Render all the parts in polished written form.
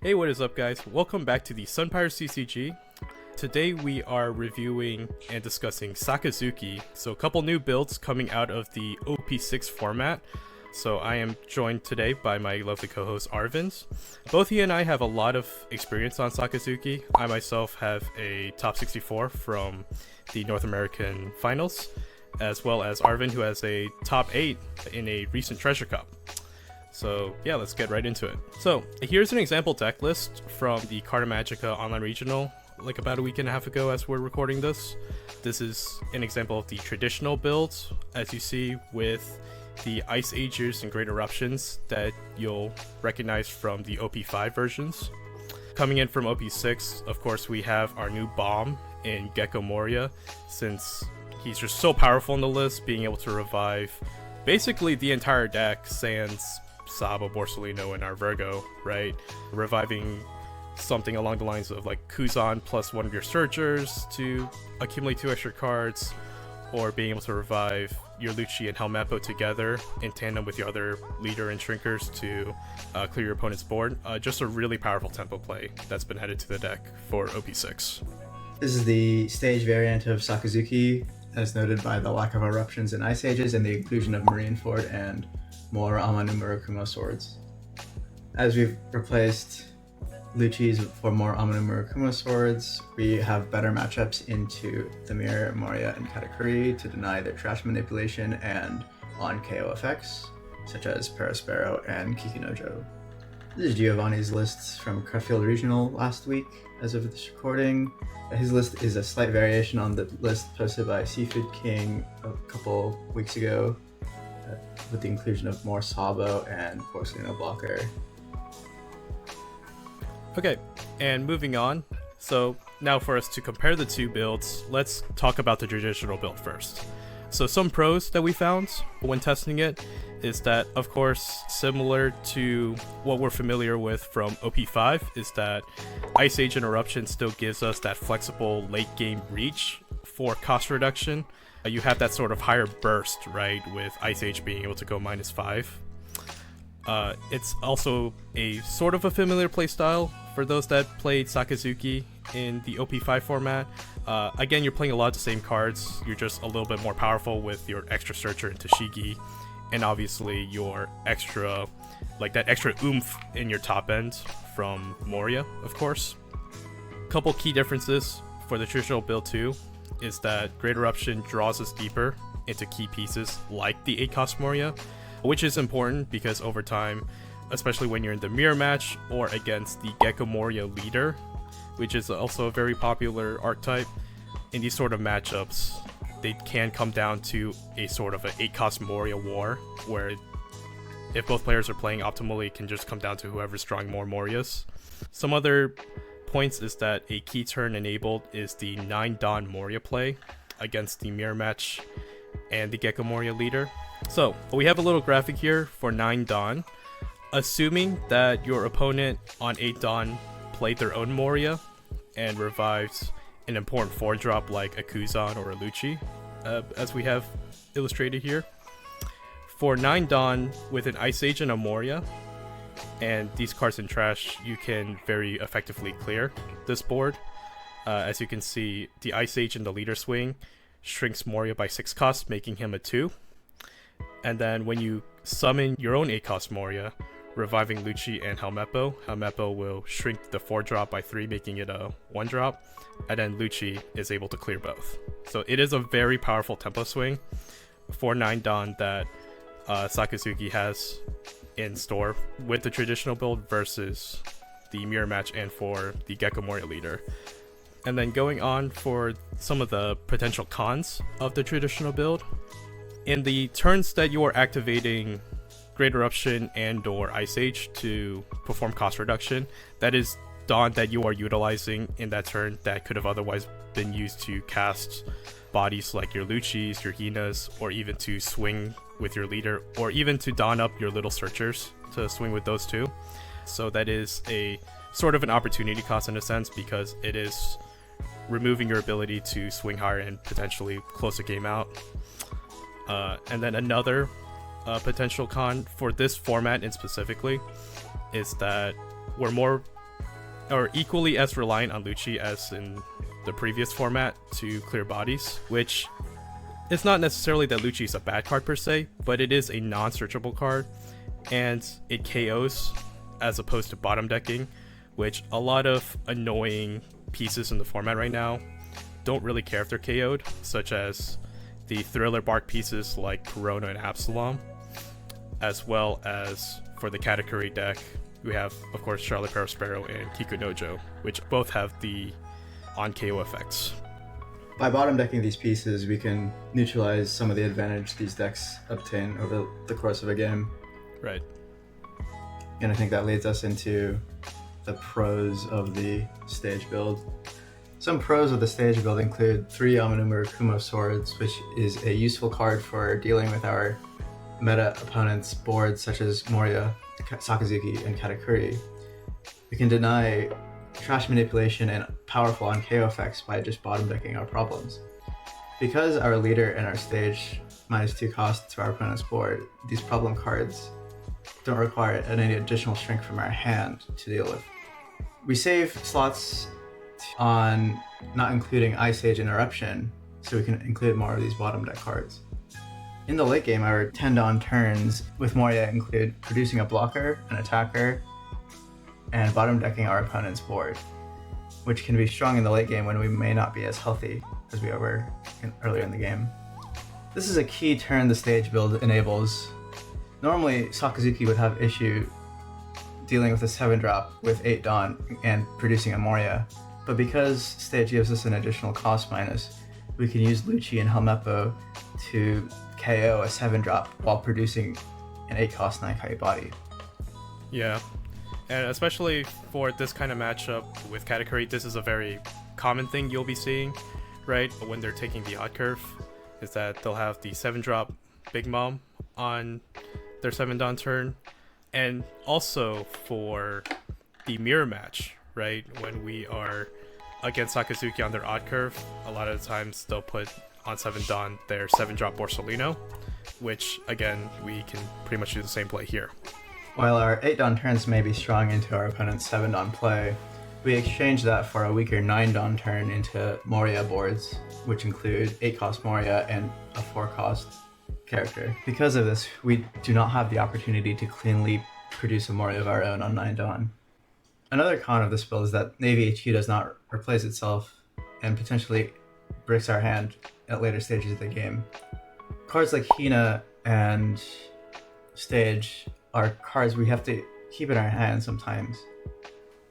Hey, what is up, guys? Welcome back to the Sunpire CCG. Today we are reviewing and discussing Sakazuki, so a couple new builds coming out of the OP6 format. So I am joined today by my lovely co-host Arvind. Both he and I have a lot of experience on Sakazuki. I myself have a top 64 from the North American finals, as well as Arvind, who has a top 8 in a recent Treasure Cup. So yeah, let's get right into it. So here's an example deck list from the Carta Magica Online Regional, like about a week and a half ago as we're recording this. This is an example of the traditional builds, as you see, with the Ice Ages and Great Eruptions that you'll recognize from the OP5 versions. Coming in from OP6, of course, we have our new bomb in Gecko Moria, since he's just so powerful in the list, being able to revive basically the entire deck, sans Saba, Borsellino, and our Virgo, right? Reviving something along the lines of like Kuzan plus one of your searchers to accumulate 2 extra cards, or being able to revive your Lucci and Helmeppo together in tandem with your other leader and shrinkers to clear your opponent's board. Just a really powerful tempo play that's been added to the deck for OP6. This is the stage variant of Sakazuki, as noted by the lack of eruptions and Ice Ages and the inclusion of Marine Fort and more Amanu Murakumo swords. As we've replaced Lucci's for more Amanu Murakumo swords, we have better matchups into the Mirror, Moria, and Katakuri to deny their trash manipulation and on KO effects, such as Perispero and Kikinojo. This is Giovanni's list from Crefeld Regional last week. As of this recording, his list is a slight variation on the list posted by Seafood King a couple weeks ago, with the inclusion of more Sabo and Borsellino blocker. Okay, and moving on. So now for us to compare the two builds, let's talk about the traditional build first. So some pros that we found when testing it is that, of course, similar to what we're familiar with from OP5, is that Ice Age and Eruption still gives us that flexible late game reach for cost reduction. You have that sort of higher burst, right, with Ice Age being able to go -5. It's also a sort of a familiar playstyle for those that played Sakazuki in the OP5 format. Again, you're playing a lot of the same cards. You're just a little bit more powerful with your extra Searcher and Tashigi, and obviously your extra, like that extra oomph in your top end from Moria, of course. Couple key differences for the traditional build too is that Great Eruption draws us deeper into key pieces like the 8-cost Moria, which is important because over time, especially when you're in the mirror match or against the Gecko Moria leader, which is also a very popular archetype, in these sort of matchups, they can come down to a sort of an 8-cost Moria war, where if both players are playing optimally, it can just come down to whoever's drawing more Morias. Some other points is that a key turn enabled is the 9 Dawn Moria play against the mirror match and the Gecko Moria leader. So we have a little graphic here for 9 Dawn. Assuming that your opponent on 8 Dawn played their own Moria and revived an important 4-drop like a Kuzan or a Lucci, as we have illustrated here. For 9 Dawn with an Ice Age and a Moria, and these cards in trash, you can very effectively clear this board. As you can see, the Ice Age in the leader swing shrinks Moria by 6 costs, making him a 2. And then when you summon your own 8-cost Moria, reviving Lucci and Helmeppo will shrink the 4-drop by 3, making it a 1-drop, and then Lucci is able to clear both. So it is a very powerful tempo swing for 9 Dawn that Sakazuki has in store with the traditional build versus the mirror match and for the Gecko Moria leader. And then going on for some of the potential cons of the traditional build. In the turns that you are activating Great Eruption and or Ice Age to perform cost reduction, that is Dawn that you are utilizing in that turn that could have otherwise been used to cast bodies like your Luccis, your Hinas, or even to swing with your leader, or even to Dawn up your little searchers to swing with those two. So that is a sort of an opportunity cost in a sense, because it is removing your ability to swing higher and potentially close a game out. And then another potential con for this format in specifically is that we're more are equally as reliant on Lucci as in the previous format to clear bodies, which is not necessarily that Lucci is a bad card per se, but it is a non-searchable card, and it KOs as opposed to bottom decking, which a lot of annoying pieces in the format right now don't really care if they're KO'd, such as the Thriller Bark pieces like Corona and Absalom, as well as for the Katakuri deck, we have, of course, Charlotte Parasparrow and Kikunojo, which both have the on-KO effects. By bottom decking these pieces, we can neutralize some of the advantage these decks obtain over the course of a game. Right. And I think that leads us into the pros of the stage build. Some pros of the stage build include 3 Amanuma Kumo Swords, which is a useful card for dealing with our meta opponents' boards such as Moria, Sakazuki, and Katakuri. We can deny trash manipulation and powerful on KO effects by just bottom decking our problems. Because our leader and our stage -2 cost to our opponent's board, these problem cards don't require any additional shrink from our hand to deal with. We save slots on not including Ice Age Interruption, so we can include more of these bottom deck cards. In the late game, our 10-Dawn turns with Moria include producing a blocker, an attacker, and bottom decking our opponent's board, which can be strong in the late game when we may not be as healthy as we were earlier in the game. This is a key turn the stage build enables. Normally, Sakazuki would have issue dealing with a 7-drop with 8-Dawn and producing a Moria, but because stage gives us an additional cost minus, we can use Lucci and Helmeppo to KO a 7-drop while producing an 8-cost 9-kite body. Yeah, and especially for this kind of matchup with Katakuri, this is a very common thing you'll be seeing, right? When they're taking the odd curve, is that they'll have the 7-drop Big Mom on their 7-Dawn turn, and also for the mirror match, right? When we are against Sakazuki on their odd curve, a lot of the times they'll put on 7-Dawn their 7-drop Borsalino, which again, we can pretty much do the same play here. While our 8-Dawn turns may be strong into our opponent's 7-Dawn play, we exchange that for a weaker 9-Dawn turn into Moria boards, which include 8-cost Moria and a 4-cost character. Because of this, we do not have the opportunity to cleanly produce a Moria of our own on 9-Dawn. Another con of this build is that Navy HQ does not replace itself and potentially breaks our hand at later stages of the game. Cards like Hina and Stage are cards we have to keep in our hand sometimes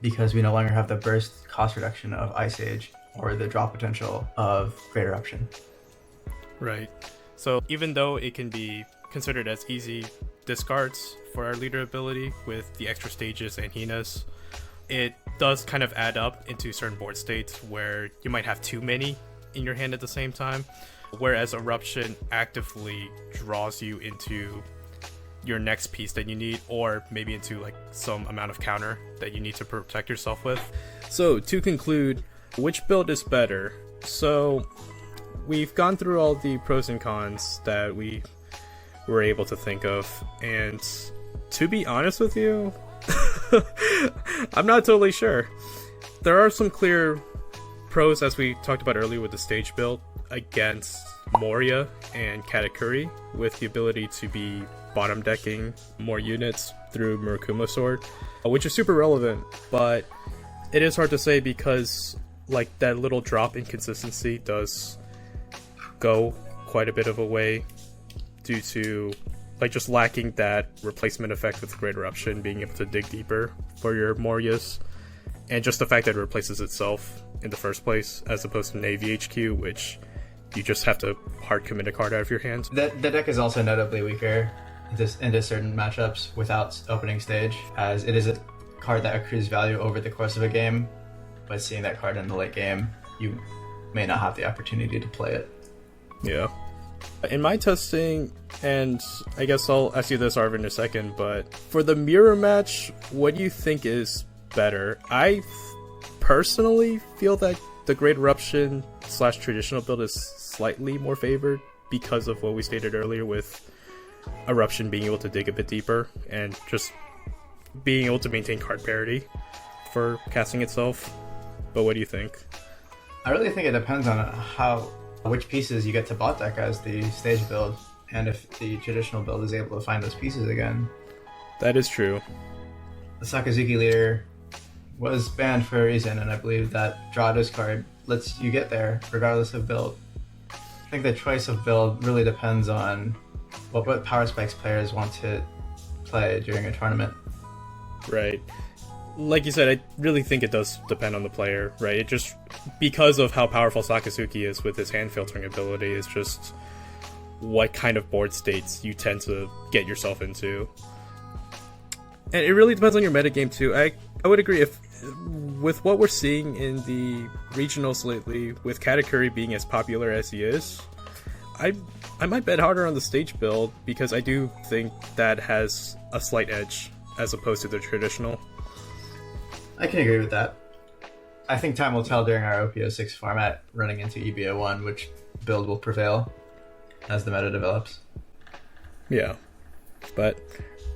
because we no longer have the burst cost reduction of Ice Age or the draw potential of Great Eruption. Right. So even though it can be considered as easy discards for our leader ability with the extra stages and Hinas, it does kind of add up into certain board states where you might have too many in your hand at the same time, whereas Eruption actively draws you into your next piece that you need, or maybe into like some amount of counter that you need to protect yourself with. So to conclude, which build is better? So we've gone through all the pros and cons that we were able to think of, and to be honest with you, I'm not totally sure. There are some clear pros, as we talked about earlier with the stage build, against Moria and Katakuri, with the ability to be bottom decking more units through Murakumo Sword, which is super relevant, but it is hard to say because like that little drop in consistency does go quite a bit of a way due to like just lacking that replacement effect with Great Eruption, being able to dig deeper for your Morias, and just the fact that it replaces itself in the first place as opposed to Navy HQ, which you just have to hard commit a card out of your hand. The deck is also notably weaker into certain matchups without opening stage, as it is a card that accrues value over the course of a game, but seeing that card in the late game, you may not have the opportunity to play it. Yeah. In my testing, and I guess I'll ask you this, Arvin, in a second, but for the mirror match, what do you think is better? I personally feel that the Great Eruption / traditional build is slightly more favored because of what we stated earlier with Eruption being able to dig a bit deeper and just being able to maintain card parity. for casting itself. But what do you think? I really think it depends on which pieces you get to bot deck as the stage build, and if the traditional build is able to find those pieces again. That is true. The Sakazuki leader was banned for a reason, and I believe that draw discard lets you get there regardless of build. I think the choice of build really depends on what power spikes players want to play during a tournament. Right. Like you said, I really think it does depend on the player, right? It just, because of how powerful Sakazuki is with his hand filtering ability, is just what kind of board states you tend to get yourself into. And it really depends on your metagame too. I would agree, if with what we're seeing in the regionals lately, with Katakuri being as popular as he is, I might bet harder on the stage build, because I do think that has a slight edge as opposed to the traditional. I can agree with that. I think time will tell during our OPO6 format running into EBO1 which build will prevail as the meta develops. Yeah. But,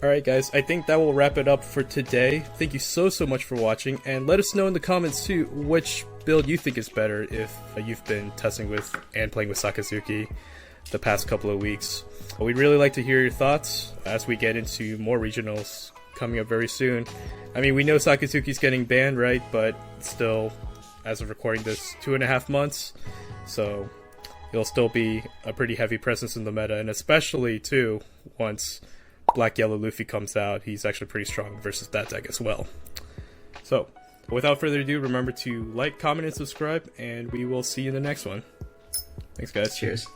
alright guys, I think that will wrap it up for today. Thank you so much for watching, and let us know in the comments too which build you think is better if you've been testing with and playing with Sakazuki the past couple of weeks. We'd really like to hear your thoughts as we get into more regionals coming up very soon. I mean, we know Sakazuki's getting banned, right? But still, as of recording this, 2.5 months, so he'll still be a pretty heavy presence in the meta, and especially too once Black Yellow Luffy comes out, he's actually pretty strong versus that deck as well. So without further ado, remember to like, comment, and subscribe, and we will see you in the next one. Thanks guys. Cheers.